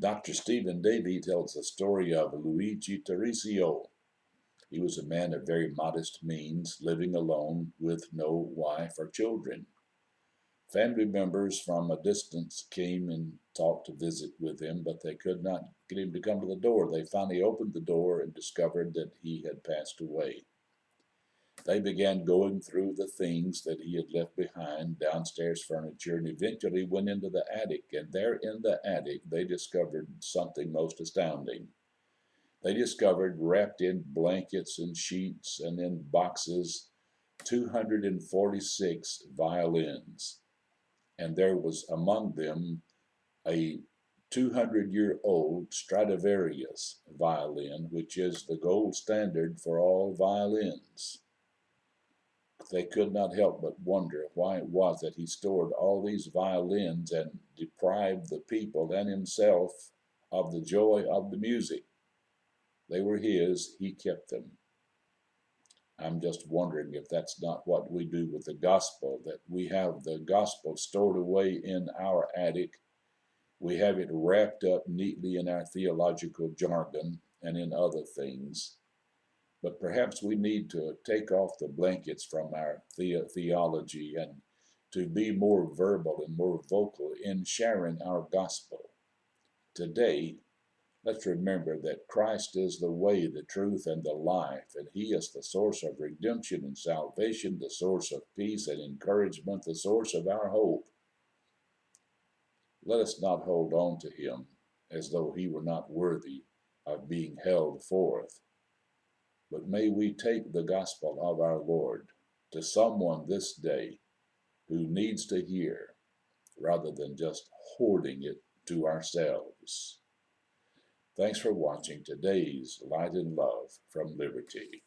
Dr. Stephen Davy tells the story of Luigi Teresio. He was a man of very modest means, living alone with no wife or children. Family members from a distance came and talked to visit with him, but they could not get him to come to the door. They finally opened the door and discovered that he had passed away. They began going through the things that he had left behind, downstairs furniture, and eventually went into the attic. And there in the attic, they discovered something most astounding. They discovered, wrapped in blankets and sheets and in boxes, 246 violins. And there was among them a 200-year-old Stradivarius violin, which is the gold standard for all violins. They could not help but wonder why it was that he stored all these violins and deprived the people and himself of the joy of the music. They were his, he kept them. I'm just wondering if that's not what we do with the gospel, that we have the gospel stored away in our attic. We have it wrapped up neatly in our theological jargon and in other things. But perhaps we need to take off the blankets from our theology and to be more verbal and more vocal in sharing our gospel. Today, let's remember that Christ is the way, the truth, and the life, and He is the source of redemption and salvation, the source of peace and encouragement, the source of our hope. Let us not hold on to Him as though He were not worthy of being held forth. But may we take the gospel of our Lord to someone this day who needs to hear rather than just hoarding it to ourselves. Thanks for watching today's Light and Love from Liberty.